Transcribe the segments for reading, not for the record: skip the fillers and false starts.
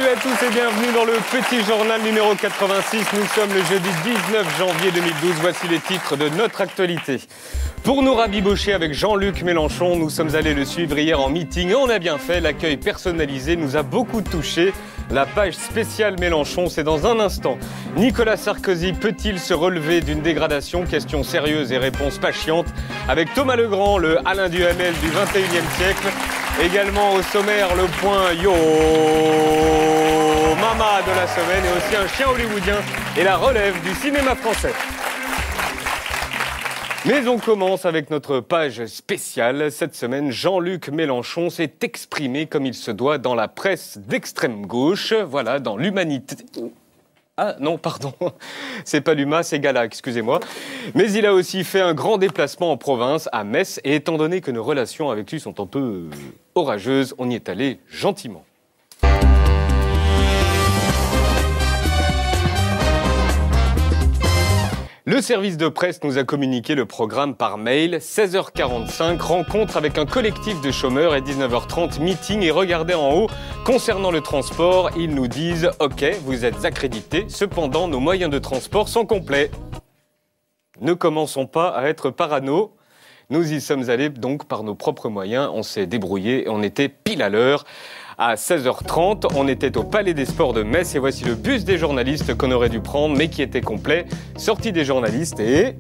Salut à tous et bienvenue dans le petit journal numéro 86. Nous sommes le jeudi 19 janvier 2012. Voici les titres de notre actualité. Pour nous rabibocher avec Jean-Luc Mélenchon, nous sommes allés le suivre hier en meeting et on a bien fait. L'accueil personnalisé nous a beaucoup touchés. La page spéciale Mélenchon, c'est dans un instant. Nicolas Sarkozy peut-il se relever d'une dégradation? Question sérieuse et réponse pas chiante. Avec Thomas Legrand, le Alain Duhamel du 21e siècle. Également au sommaire, le point Yo Mama de la semaine et aussi un chien hollywoodien et la relève du cinéma français. Mais on commence avec notre page spéciale. Cette semaine, Jean-Luc Mélenchon s'est exprimé comme il se doit dans la presse d'extrême gauche. Voilà, dans l'Humanité. Ah non, pardon, c'est pas l'UMA, c'est Gala, excusez-moi. Mais il a aussi fait un grand déplacement en province, à Metz. Et étant donné que nos relations avec lui sont un peu orageuses, on y est allé gentiment. Le service de presse nous a communiqué le programme par mail. 16h45, rencontre avec un collectif de chômeurs et 19h30, meeting et regardez en haut. Concernant le transport, ils nous disent « Ok, vous êtes accrédités, cependant nos moyens de transport sont complets. » Ne commençons pas à être parano. Nous y sommes allés donc par nos propres moyens. On s'est débrouillé et on était pile à l'heure. À 16h30, on était au Palais des Sports de Metz et voici le bus des journalistes qu'on aurait dû prendre mais qui était complet. Sortie des journalistes et...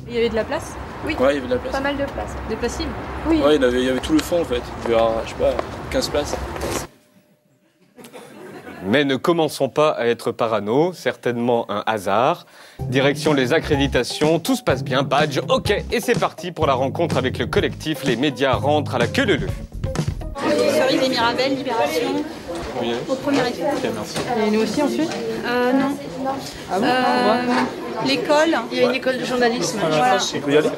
Il y avait de la place? Oui, Ouais, il y avait de la place. pas mal de place. Des places libres? Oui. Ouais, il y avait tout le fond en fait. Il y avait, je sais pas, 15 places. Mais ne commençons pas à être parano, certainement un hasard. Direction les accréditations, tout se passe bien, badge, ok. Et c'est parti pour la rencontre avec le collectif. Les médias rentrent à la queue leu-leu. Cerise et Mirabel, Libération, Oui. au premier école. Ok, merci. Et nous aussi ensuite? Non. Ah bon? L'école. Il y a une école de journalisme. Voilà. On peut y aller?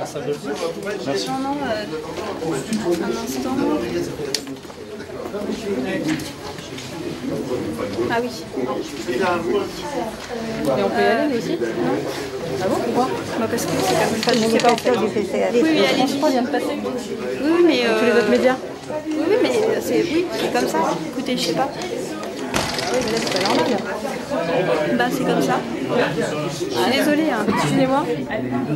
Merci. Non, un instant. Ah oui. Et on peut y aller nous aussi? Ah bon, pourquoi? Bah parce que c'est comme ça, je sais pas. Oui, allez, Je crois vient de passer. Oui, mais... Tous les autres médias? Oui, mais c'est comme ça. Écoutez, je sais pas. C'est pas normal. Bah c'est comme ça. Je suis désolée. Hein. Excusez-moi,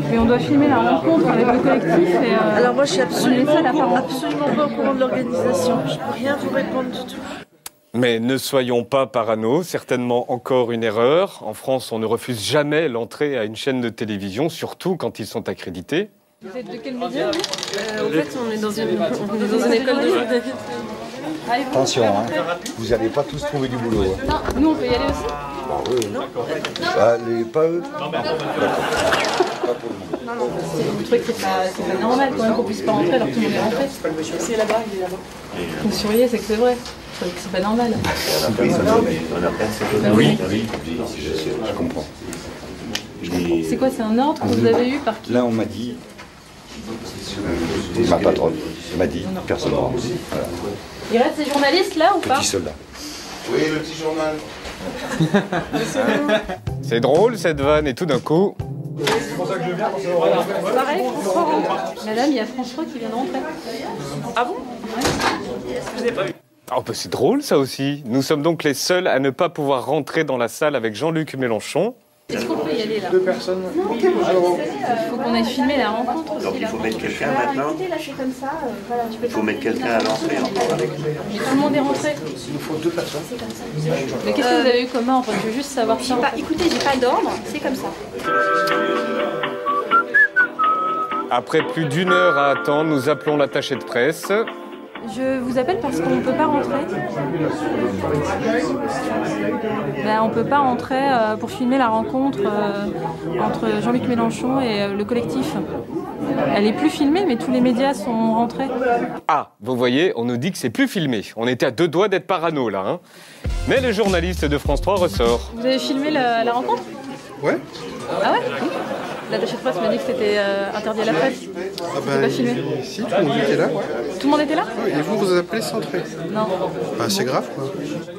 mais on doit filmer la rencontre avec le collectif et... Alors moi je suis absolument ça, la parole. pas au courant de l'organisation. Je peux rien vous répondre du tout. Mais ne soyons pas parano, certainement encore une erreur. En France, on ne refuse jamais l'entrée à une chaîne de télévision, surtout quand ils sont accrédités. Vous êtes de quel média? En fait on est dans une école de journalisme. Attention, hein. Vous n'allez pas tous trouver du boulot. Hein. Non, nous on peut y aller aussi? Bah, oui. Pas eux. Vous trouvez que c'est pas normal quand même qu'on puisse pas rentrer alors que tout le monde est rentré? C'est là-bas, il est là-bas. Vous souriez, c'est que c'est vrai. Vous trouvez que c'est pas normal? Oui, je comprends. C'est quoi, c'est un ordre que vous avez eu par qui? Là, on m'a dit, ma patronne m'a dit, personne ne rentre. Voilà. Il reste des journalistes là ou pas? Petit soldat. Oui, le petit journal. C'est drôle cette vanne et tout d'un coup... Pareil, François rentre. Madame, il y a François qui vient de rentrer. Ah bon? Oh, bah c'est drôle ça aussi. Nous sommes donc les seuls à ne pas pouvoir rentrer dans la salle avec Jean-Luc Mélenchon. Est-ce qu'on peut y aller là? 2 personnes. Il faut qu'on aille filmer la rencontre aussi. Donc il faut mettre quelqu'un maintenant. Écoutez, là c'est comme ça. Voilà, tu peux Il faut mettre quelqu'un à l'entrée encore avec. Mais tout le monde est rentré. Il nous faut 2 personnes. Mais qu'est-ce que vous avez eu comme ordre? Je veux juste savoir ça. Écoutez, j'ai pas d'ordre, c'est comme ça. Après plus d'1 heure à attendre, nous appelons l'attaché de presse. Je vous appelle parce qu'on ne peut pas rentrer. Ben, on ne peut pas rentrer pour filmer la rencontre entre Jean-Luc Mélenchon et le collectif. Elle est plus filmée, mais tous les médias sont rentrés. Ah, vous voyez, on nous dit que c'est plus filmé. On était à 2 doigts d'être parano là. Hein. Mais le journaliste de France 3 ressort. Vous avez filmé la rencontre? Ouais. Ah ouais? L'attaché de presse m'a dit que c'était interdit à la presse. C'était pas filmé. Si, tout le monde était là. Tout le monde était là? Ouais, et vous appelez sans entrer. Non. Bah, c'est grave, quoi.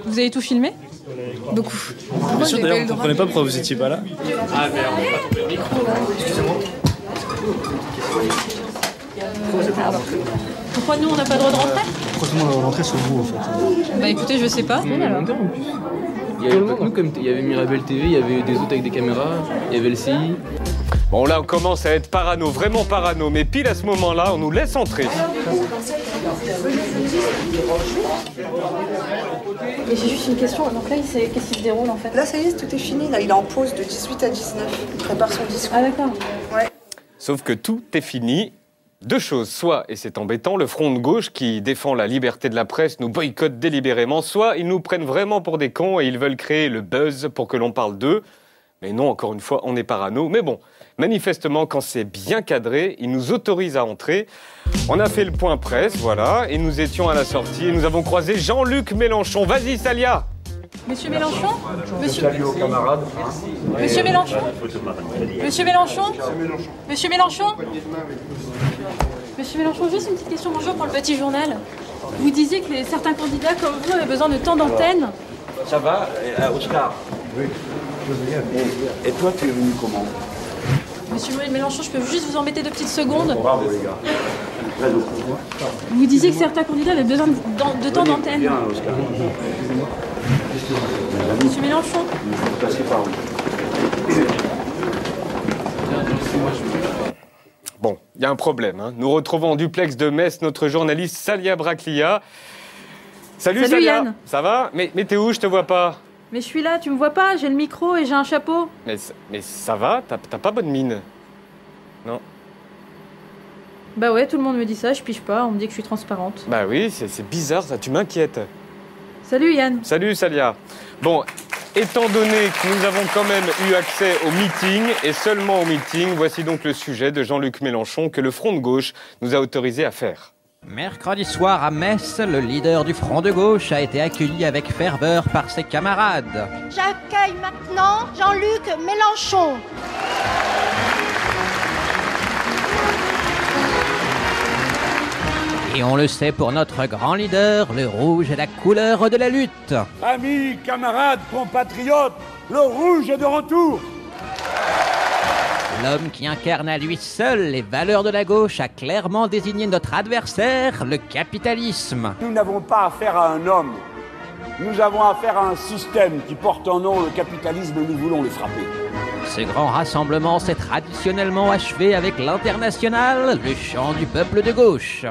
Vous avez tout filmé? Beaucoup. Bien sûr, d'ailleurs, on ne comprenait pas pourquoi vous étiez pas là. Pourquoi nous on n'a pas le droit de rentrer? pourquoi tout le monde va rentrer sur vous en fait? Bah écoutez, je sais pas. Il y avait pas que nous, comme il y avait Mirabel TV, il y avait des autres avec des caméras, il y avait le CI. Bon, là, on commence à être parano, vraiment parano, mais pile à ce moment-là, on nous laisse entrer. Mais j'ai juste une question, donc là, qu'est-ce qui se déroule en fait? Là, ça y est, tout est fini. Là, il est en pause de 18 à 19. Il prépare son discours. Ah d'accord. Ouais. Sauf que tout est fini. Deux choses, soit, et c'est embêtant, le front de gauche qui défend la liberté de la presse nous boycotte délibérément, soit ils nous prennent vraiment pour des cons et ils veulent créer le buzz pour que l'on parle d'eux. Mais non, encore une fois, on est parano. Mais bon, manifestement, quand c'est bien cadré, ils nous autorisent à entrer. On a fait le point presse, voilà, et nous étions à la sortie et nous avons croisé Jean-Luc Mélenchon. Vas-y, Salia! Monsieur Mélenchon? Salut aux camarades. Monsieur Mélenchon? Monsieur Mélenchon? Monsieur Mélenchon? Monsieur Mélenchon, juste une petite question, bonjour pour le petit journal. Vous disiez que certains candidats comme vous avaient besoin de temps d'antenne. Ça va, Oscar? Oui. Et toi, tu es venu comment? Monsieur Mélenchon, je peux juste vous embêter 2 petites secondes? Bravo, les gars. Très beau. Vous disiez que certains candidats avaient besoin de temps d'antenne. Bien, Oscar. Monsieur Mélenchon? Vous passez par où? Bon, il y a un problème. Hein. Nous retrouvons en duplex de Metz notre journaliste Salia Braclia. Salut Salia. Yann. Ça va? Mais t'es où? Je te vois pas. Mais je suis là, tu me vois pas? J'ai le micro et j'ai un chapeau. Mais ça va? T'as pas bonne mine? Non? Bah ouais, tout le monde me dit ça, je pige pas, on me dit que je suis transparente. Bah oui, c'est bizarre ça, tu m'inquiètes. Salut Yann. Salut Salia. Bon, étant donné que nous avons quand même eu accès au meeting, et seulement au meeting, voici donc le sujet de Jean-Luc Mélenchon que le Front de gauche nous a autorisé à faire. Mercredi soir à Metz, le leader du Front de gauche a été accueilli avec ferveur par ses camarades. J'accueille maintenant Jean-Luc Mélenchon. Et on le sait pour notre grand leader, le rouge est la couleur de la lutte. Amis, camarades, compatriotes, le rouge est de retour. L'homme qui incarne à lui seul les valeurs de la gauche a clairement désigné notre adversaire, le capitalisme. Nous n'avons pas affaire à un homme. Nous avons affaire à un système qui porte en nom le capitalisme et nous voulons le frapper. Ce grand rassemblement s'est traditionnellement achevé avec l'Internationale, le chant du peuple de gauche.